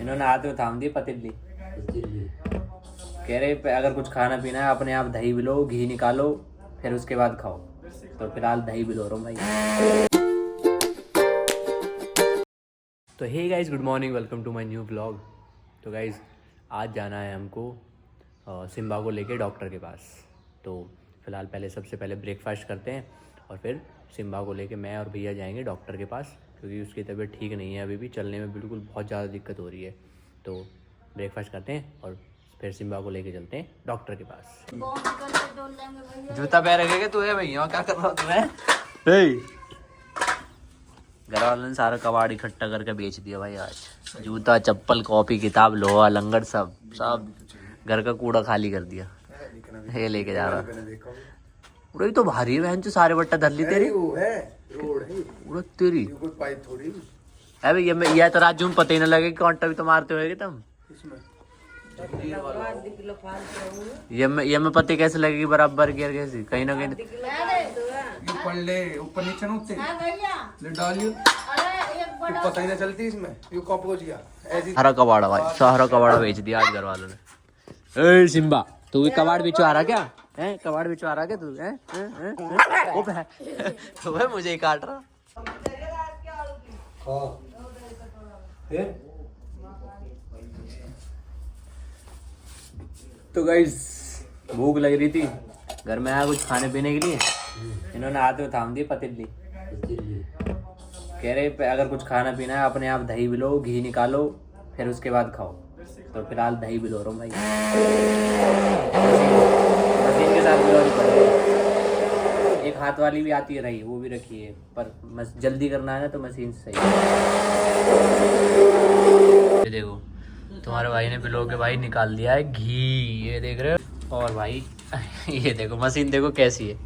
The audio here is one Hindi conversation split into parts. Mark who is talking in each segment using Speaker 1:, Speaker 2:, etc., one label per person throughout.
Speaker 1: इन्होंने हाथ में थाम दी पतीली। कह रहे अगर कुछ खाना पीना है अपने आप दही बिलो, घी निकालो, फिर उसके बाद खाओ। तो फिलहाल दही बिलो रहा हूँ भाई। तो hey guys, good morning, welcome to my new blog. तो गाइज आज जाना है हमको सिम्बा को लेके डॉक्टर के पास। तो फिलहाल सबसे पहले ब्रेकफास्ट करते हैं और फिर सिम्बा को लेके मैं और भैया जाएंगे डॉक्टर के पास, क्योंकि उसकी तबीयत ठीक नहीं है, अभी भी चलने में बिल्कुल बहुत ज़्यादा दिक्कत हो रही है। तो ब्रेकफास्ट करते हैं और फिर सिम्बा को लेके चलते हैं डॉक्टर के पास। जूता पैर रखेगा तू है भैया, क्या कर रहा तुम्हें? घर वालों ने सारा कबाड़ इकट्ठा करके बेच दिया भाई आज। जूता, चप्पल, कॉपी, किताब, लोहा, लंगड़, सब घर का कूड़ा खाली कर दिया। ये लेके जा रहा उड़े तो भारी है बहन, सारे बट्टा धर ली तेरी उड़ा तेरी। अबे ये तो राजू में पता ही ना लगे कि कांटा भी तो मारते होगे तुम। ये मैं पता कैसे लगेगी बराबर गियर कैसी कहीं ना कहीं
Speaker 2: ऊपर नीचे ले डालियो पता ही ना चलती इसमें। यू कॉपरोच गया
Speaker 1: हरा कबाड़ा भाई, सारा कबाड़ा बेच दिया आज घर वालों ने। ए सिम्बा, तू भी कबाड़ बिचवा रहा क्या है? कबाड़ बिचवा रहा क्या तू है? तो भाई मुझे ही काट रहा। तो गाइस भूख लग रही थी, घर में आया कुछ खाने पीने के लिए, इन्होंने हाथ में थाम दी पतीली। कह रहे अगर कुछ खाना पीना है अपने आप दही बिलो, घी निकालो, फिर उसके बाद खाओ। तो फिलहाल दही बिलो रहा हूँ भाई। मशीन के साथ बिलोनी पड़ेगी। एक हाथ वाली भी आती रही, वो भी रखी है, पर जल्दी करना है ना तो मशीन से सही। ये देखो तुम्हारे भाई ने बिलो के भाई निकाल दिया है घी, ये देख रहे हो। और भाई ये देखो मशीन देखो कैसी है,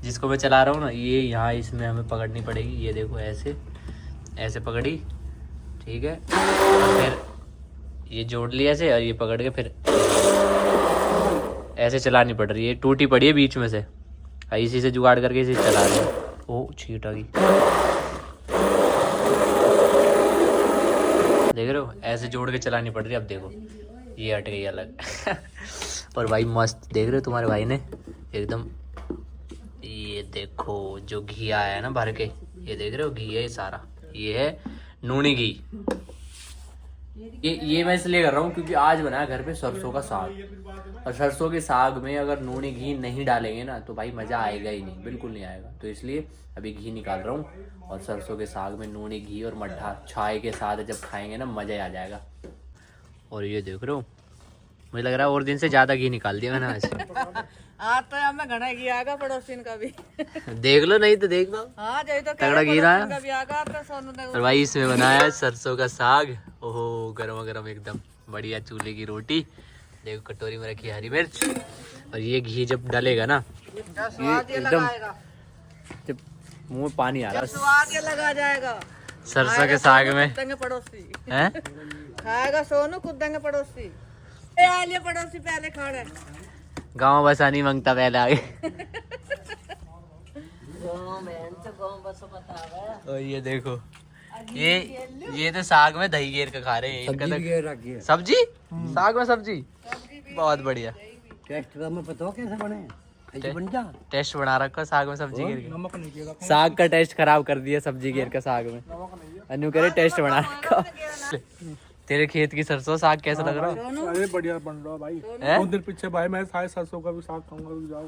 Speaker 1: जिसको मैं चला रहा हूँ ना, ये यहाँ इसमें हमें पकड़नी पड़ेगी। ये देखो ऐसे ऐसे पकड़ी, ठीक है, और फिर ये जोड़ लिया ऐसे, और ये पकड़ के फिर ऐसे चलानी पड़ रही है। टूटी पड़ी है बीच में से, इसी से जुगाड़ करके इसे चला रहे हैं। ओ छीट आ गई, देख रहे हो, ऐसे जोड़ के चलानी पड़ रही है। अब देखो ये हट गई अलग। और भाई मस्त देख रहे हो तुम्हारे भाई ने एकदम, ये देखो जो घी आया है ना भर के, ये देख रहे हो घी है ये सारा, ये है नूनी घी। ये मैं इसलिए कर रहा हूँ क्योंकि आज बनाया घर पे सरसों का साग, और सरसों के साग में अगर नूनी घी नहीं डालेंगे ना तो भाई मज़ा आएगा ही नहीं, बिल्कुल नहीं आएगा। तो इसलिए अभी घी निकाल रहा हूँ, और सरसों के साग में नूनी घी और मट्ठा चाय के साथ जब खाएंगे ना मज़ा ही आ जाएगा। और ये देख रहे हो, मुझे लग रहा है और दिन से ज़्यादा घी निकाल दिया मैंने आज
Speaker 3: तो हमें घना घी आगा पड़ोसिन का भी।
Speaker 1: देख लो, नहीं तो देख लो।
Speaker 3: हाँ तो
Speaker 1: तगड़ा घी रहा
Speaker 3: है।
Speaker 1: तो और भाई इसमें बनाया है सरसों का साग। ओहो गरम गरम एकदम बढ़िया चूल्हे की रोटी। देखो कटोरी में रखी हरी मिर्च, और ये घी जब डलेगा ना ये एकदम जब मुंह में पानी आ रहा है,
Speaker 3: स्वाद ये लगा जाएगा
Speaker 1: सरसों के साग में।
Speaker 3: पड़ोसी
Speaker 1: हैं
Speaker 3: खाएगा सोनू, खुद देंगे पड़ोसी। आलिए पड़ोसी पहले खा रहे,
Speaker 1: गाँव बसा नहीं मांगता पहले आगे। और ये देखो ये तो साग में दही घेर के खा रहे हैं। इनका सब्जी, साग में सब्जी बहुत बढ़िया।
Speaker 4: टेस्ट में पता कैसे बने? बन जा
Speaker 1: टेस्ट बना रखा साग में सब्जी घेर के। साग का टेस्ट खराब कर दिया सब्जी घेर का साग में। अनु करे टेस्ट बना रखा। तेरे खेत की सरसों साग कैसा लग रहा है?
Speaker 2: अरे बढ़िया बन रहा है भाई। बहुत दिन पीछे भाई मैं सारे सरसों का भी साग खाऊंगा। जाओ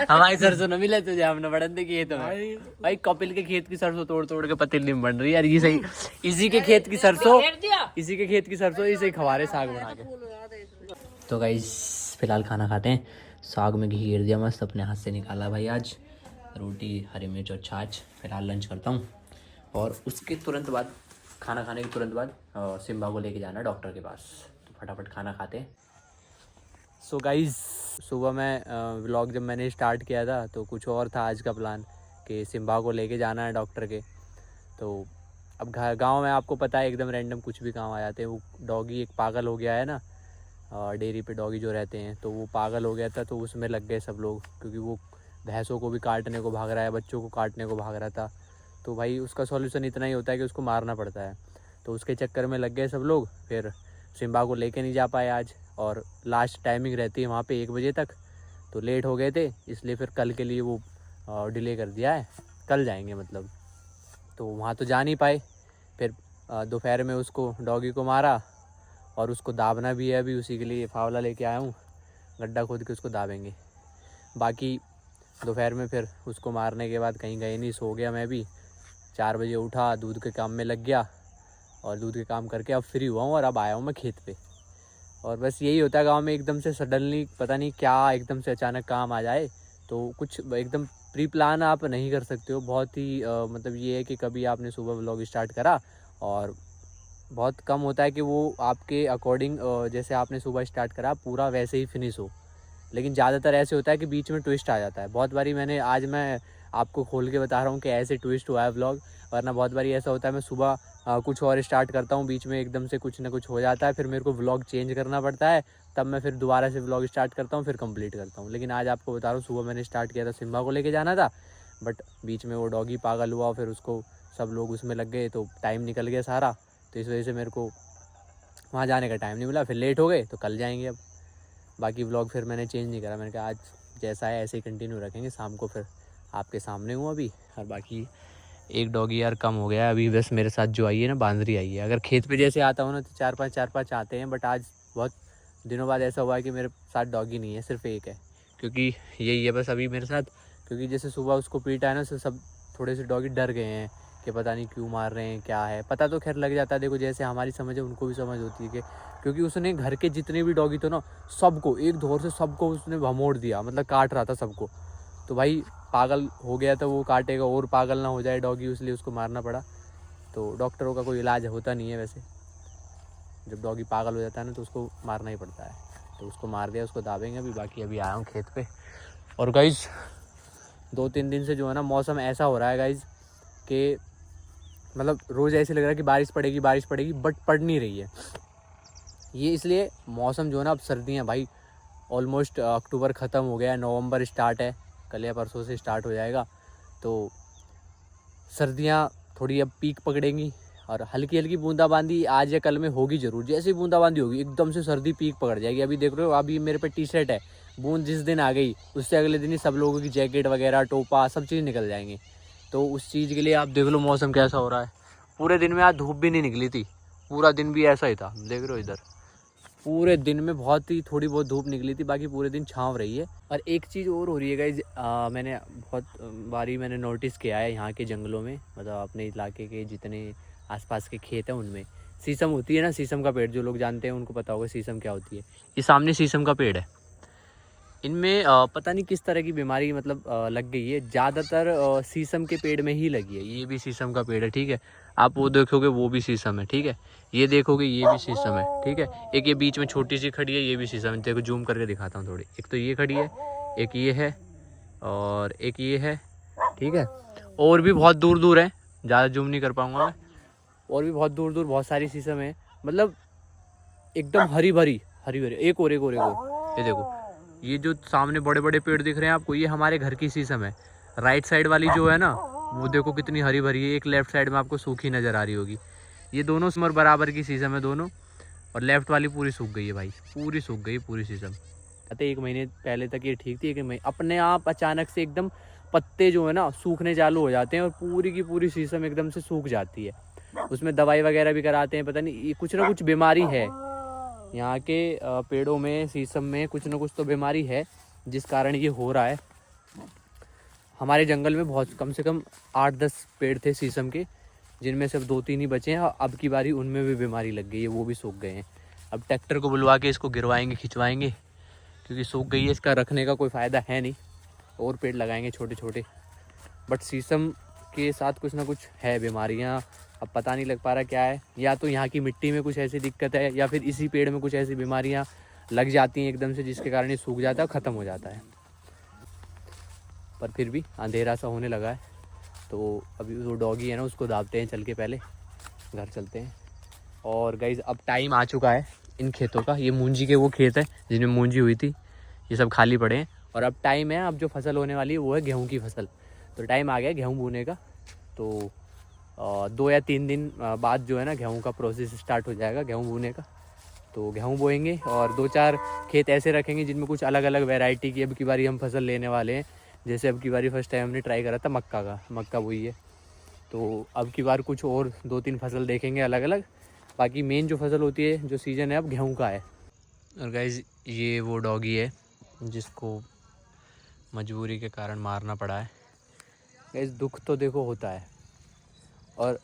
Speaker 1: हमारी सरसों न मिले तुझे, हमने बढ़न खेत में भाई कपिल के खेत की सरसों तोड़ तोड़ के पतीली में बन रही है यार। ये सही, इसी के खेत की सरसों, इसी के खेत की सरसों इसे खवा रहे साग बना के। तो गाइस फिलहाल खाना खाते हैं। साग में घी घेर दिया मस्त, अपने हाथ से निकाला भाई आज। रोटी, हरी मिर्च और छाछ। फिलहाल लंच करता हूँ, और उसके तुरंत बाद, खाना खाने के तुरंत बाद सिम्बा को लेके जाना डॉक्टर के पास। तो फटाफट खाना खाते हैं। सो गाइस सुबह मैं व्लॉग जब मैंने स्टार्ट किया था तो कुछ और था आज का प्लान, कि सिम्बा को लेके जाना है डॉक्टर के। तो अब गांव में आपको पता है एकदम रैंडम कुछ भी काम आ जाते हैं। वो डॉगी एक पागल हो गया है ना, डेयरी पे डॉगी जो रहते हैं, तो वो पागल हो गया था, तो उसमें लग गए सब लोग, क्योंकि वो भैंसों को भी काटने को भाग रहा है, बच्चों को काटने को भाग रहा था। तो भाई उसका सॉल्यूशन इतना ही होता है कि उसको मारना पड़ता है। तो उसके चक्कर में लग गए सब लोग। फिर सिम्बा को लेके नहीं जा पाए आज, और लास्ट टाइमिंग रहती है वहाँ पे 1 बजे तक, तो लेट हो गए थे, इसलिए फिर कल के लिए वो डिले कर दिया है, कल जाएंगे मतलब। तो वहाँ तो जा नहीं पाए। फिर दोपहर में उसको डॉगी को मारा, और उसको दाबना भी है, अभी उसी के लिए फावला लेके आया हूँ, गड्ढा खोद के उसको दाबेंगे। बाकी दोपहर में फिर उसको मारने के बाद कहीं गए नहीं, सो गया मैं भी। 4 बजे उठा, दूध के काम में लग गया, और दूध के काम करके अब फ्री हुआ हूँ, और अब आया हूँ मैं खेत पे। और बस यही होता है गांव में, एकदम से सडनली पता नहीं क्या एकदम से अचानक काम आ जाए, तो कुछ एकदम प्री प्लान आप नहीं कर सकते हो। बहुत ही मतलब ये है कि कभी आपने सुबह व्लॉग स्टार्ट करा, और बहुत कम होता है कि वो आपके अकॉर्डिंग जैसे आपने सुबह स्टार्ट करा पूरा वैसे ही फिनिश हो। लेकिन ज़्यादातर ऐसे होता है कि बीच में ट्विस्ट आ जाता है। बहुत बारी आज मैं आपको खोल के बता रहा हूँ कि ऐसे ट्विस्ट हुआ है व्लॉग, वरना बहुत बारी ऐसा होता है मैं सुबह कुछ और स्टार्ट करता हूँ, बीच में एकदम से कुछ ना कुछ हो जाता है, फिर मेरे को व्लॉग चेंज करना पड़ता है, तब मैं फिर दोबारा से व्लॉग स्टार्ट करता हूँ, फिर कंप्लीट करता हूँ। लेकिन आज आपको बता रहा हूँ, सुबह मैंने स्टार्ट किया था, सिम्बा को लेके जाना था, बट बीच में वो डॉगी पागल हुआ, फिर उसको सब लोग उसमें लग गए, तो टाइम निकल गया सारा। तो इस वजह से मेरे को वहाँ जाने का टाइम नहीं मिला, फिर लेट हो गए, तो कल जाएंगे अब। बाकी व्लॉग फिर मैंने चेंज नहीं करा, मैंने कहा आज जैसा है ऐसे ही कंटिन्यू रखेंगे। शाम को फिर आपके सामने हूँ अभी। और बाकी एक डॉगी यार कम हो गया है अभी, बस मेरे साथ जो आई है ना, बांदरी आई है। अगर खेत पे जैसे आता हूँ ना तो 4-5 आते हैं, बट आज बहुत दिनों बाद ऐसा हुआ है कि मेरे साथ डॉगी नहीं है, सिर्फ एक है, क्योंकि यही है बस अभी मेरे साथ। क्योंकि जैसे सुबह उसको पीटा है ना, तो सब थोड़े से डॉगी डर गए हैं कि पता नहीं क्यों मार रहे हैं, क्या है। पता तो खैर लग जाता है, देखो जैसे हमारी समझ है उनको भी समझ होती है कि, क्योंकि उसने घर के जितने भी डॉगी थे ना, सबको एक धौर से सबको उसने भमोड़ दिया, मतलब काट रहा था सबको। तो भाई पागल हो गया था वो, काटेगा और पागल ना हो जाए डॉगी, इसलिए उसको मारना पड़ा। तो डॉक्टरों का कोई इलाज होता नहीं है वैसे, जब डॉगी पागल हो जाता है ना तो उसको मारना ही पड़ता है। तो उसको मार दिया, उसको दाबेंगे अभी। बाकी अभी आया हूँ खेत पे। और गाइज 2-3 दिन से जो है ना, मौसम ऐसा हो रहा है गाइज कि मतलब रोज़ ऐसे लग रहा है कि बारिश पड़ेगी, बट पड़ नहीं रही है। ये इसलिए मौसम जो है ना, अब सर्दियाँ भाई ऑलमोस्ट अक्टूबर ख़त्म हो गया है, नवंबर स्टार्ट है, कल या परसों से स्टार्ट हो जाएगा। तो सर्दियाँ थोड़ी अब पीक पकड़ेंगी, और हल्की हल्की बूंदाबांदी आज या कल में होगी ज़रूर। जैसे ही बूंदाबांदी होगी एकदम से सर्दी पीक पकड़ जाएगी। अभी देख रहे हो, अभी मेरे पे टी-शर्ट है, बूंद जिस दिन आ गई उससे अगले दिन ही सब लोगों की जैकेट वगैरह, टोपा, सब चीज़ निकल जाएंगे। तो उस चीज़ के लिए आप देख लो मौसम कैसा हो रहा है। पूरे दिन में आज धूप भी नहीं निकली थी, पूरा दिन भी ऐसा ही था। देख रहे हो इधर, पूरे दिन में थोड़ी बहुत धूप निकली थी, बाकी पूरे दिन छाँव रही है। और एक चीज़ और हो रही है गाइज, मैंने बहुत बारी नोटिस किया है यहाँ के जंगलों में, मतलब अपने इलाके के जितने आसपास के खेत हैं उनमें शीशम होती है ना, शीशम का पेड़। जो लोग जानते हैं उनको पता होगा शीशम क्या होती है। ये सामने शीशम का पेड़ है, इनमें पता नहीं किस तरह की बीमारी मतलब लग गई है। ज़्यादातर शीशम के पेड़ में ही लगी है। ये भी शीशम का पेड़ है, ठीक है, आप वो देखोगे वो भी शीशम है, ठीक है, ये देखोगे ये भी शीशम है, ठीक है। एक ये बीच में छोटी सी खड़ी है, ये भी शीशम है। देखो जूम करके दिखाता हूँ थोड़ी। एक तो ये खड़ी है, एक ये है, और एक ये है, ठीक है। और भी बहुत दूर दूर है, ज़्यादा जूम नहीं कर पाऊँगा मैं। और भी बहुत दूर दूर बहुत सारी शीशम है, मतलब एकदम हरी भरी। एक और ये देखो, ये जो सामने बड़े बड़े पेड़ दिख रहे हैं आपको, ये हमारे घर की शीशम है। राइट साइड वाली जो है ना, वो देखो कितनी हरी भरी है। एक लेफ्ट साइड में आपको सूखी नज़र आ रही होगी। ये दोनों सिमर बराबर की शीशम है दोनों, और लेफ्ट वाली पूरी सूख गई है भाई, पूरी सूख गई पूरी शीशम। कहते 1 महीने पहले तक ये ठीक थी, 1 महीने अपने आप अचानक से एकदम पत्ते जो है ना सूखने चालू हो जाते हैं, और पूरी की पूरी शीशम एकदम से सूख जाती है। उसमें दवाई वगैरह भी कराते हैं, पता नहीं ये कुछ ना कुछ बीमारी है यहाँ के पेड़ों में, शीशम में कुछ ना कुछ तो बीमारी है, जिस कारण ये हो रहा है। हमारे जंगल में बहुत कम से कम 8-10 पेड़ थे शीशम के, जिनमें सिर्फ 2-3 ही बचे हैं। अब की बारी उनमें भी बीमारी लग गई है, वो भी सूख गए हैं। अब ट्रैक्टर को बुलवा के इसको गिरवाएंगे, खिंचवाएंगे, क्योंकि सूख गई है, इसका रखने का कोई फ़ायदा है नहीं। और पेड़ लगाएंगे छोटे छोटे, बट शीशम के साथ कुछ ना कुछ है बीमारियाँ। अब पता नहीं लग पा रहा क्या है, या तो यहाँ की मिट्टी में कुछ ऐसी दिक्कत है, या फिर इसी पेड़ में कुछ ऐसी बीमारियाँ लग जाती हैं एकदम से, जिसके कारण ये सूख जाता है, ख़त्म हो जाता है। पर फिर भी अंधेरा सा होने लगा है, तो अभी वो डॉगी है ना, उसको दाबते हैं चल के, पहले घर चलते हैं। और गाइज अब टाइम आ चुका है इन खेतों का। ये मूंजी के वो खेत है जिनमें मूंजी हुई थी, ये सब खाली पड़े हैं। और अब टाइम है, अब जो फसल होने वाली है वो है गेहूँ की फसल। तो टाइम आ गया गेहूँ बोने का, तो 2 या 3 दिन बाद जो है ना गेहूँ का प्रोसेस स्टार्ट हो जाएगा, गेहूँ बोने का। तो गेहूँ बोएंगे और 2-4 खेत ऐसे रखेंगे जिनमें कुछ अलग अलग वैरायटी की अब की बारी हम फसल लेने वाले हैं। जैसे अब की बारी फर्स्ट टाइम हमने ट्राई करा था मक्का बोई है, तो अब की बार कुछ और 2-3 फसल देखेंगे अलग अलग। बाकी मेन जो फसल होती है, जो सीज़न है अब गेहूँ का है। और गाइस ये वो डॉगी है जिसको मजबूरी के कारण मारना पड़ा है। गाइस दुख तो देखो होता है, और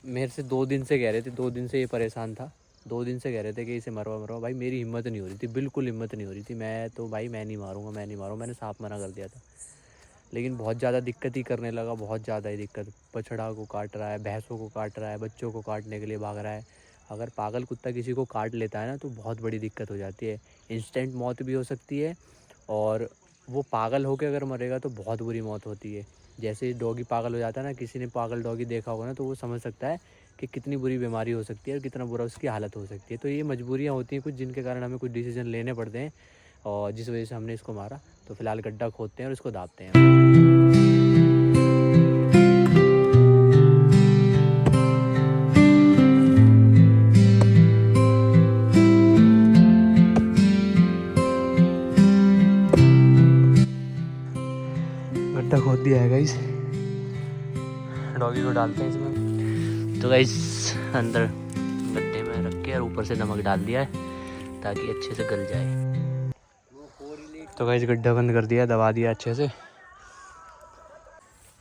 Speaker 1: मेरे से 2 दिन से कह रहे थे, 2 दिन से ये परेशान था, 2 दिन से कह रहे थे कि इसे मरवा। भाई मेरी हिम्मत नहीं हो रही थी, बिल्कुल हिम्मत नहीं हो रही थी। मैं नहीं मारूंगा, मैंने साफ मना कर दिया था। लेकिन बहुत ज़्यादा दिक्कत ही करने लगा, बहुत ज़्यादा ही दिक्कत। बछड़ा को काट रहा है, भैंसों को काट रहा है, बच्चों को काटने के लिए भाग रहा है। अगर पागल कुत्ता किसी को काट लेता है ना तो बहुत बड़ी दिक्कत हो जाती है। इंस्टेंट मौत भी हो सकती है, और वो पागल होकर अगर मरेगा तो बहुत बुरी मौत होती है। जैसे डॉगी पागल हो जाता है ना, किसी ने पागल डॉगी देखा होगा ना, तो वो समझ सकता है कि कितनी बुरी बीमारी हो सकती है और कितना बुरा उसकी हालत हो सकती है। तो ये मजबूरियाँ होती हैं कुछ, जिनके कारण हमें कुछ डिसीजन लेने पड़ते हैं, और जिस वजह से हमने इसको मारा। तो फिलहाल गड्ढा खोदते हैं और इसको दाबते हैं। गड्ढा खोद दिया है गाइस, डॉगी को डालते हैं इसमें। तो गाइस अंदर गड्ढे में रख के और ऊपर से नमक डाल दिया है ताकि अच्छे से गल जाए। तो गाइस गड्ढा बंद कर दिया, दबा दिया अच्छे से।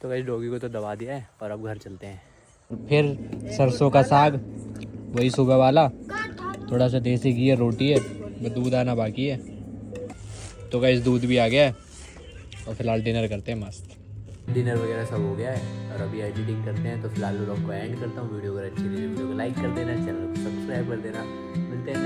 Speaker 1: तो गाइस डॉगी को तो दबा दिया है और अब घर चलते हैं। फिर सरसों का साग, वही सुबह वाला, थोड़ा सा देसी घी है, रोटी है, दूध आना बाकी है। तो गाइस दूध भी आ गया है और फिलहाल डिनर करते हैं मस्त। डिनर वगैरह सब हो गया है और अभी एडिटिंग करते हैं। तो फिलहाल व्लॉग को एंड करता हूँ। वीडियो अगर अच्छी लगी वीडियो को लाइक कर देना, चैनल को सब्सक्राइब कर देना। मिलते हैं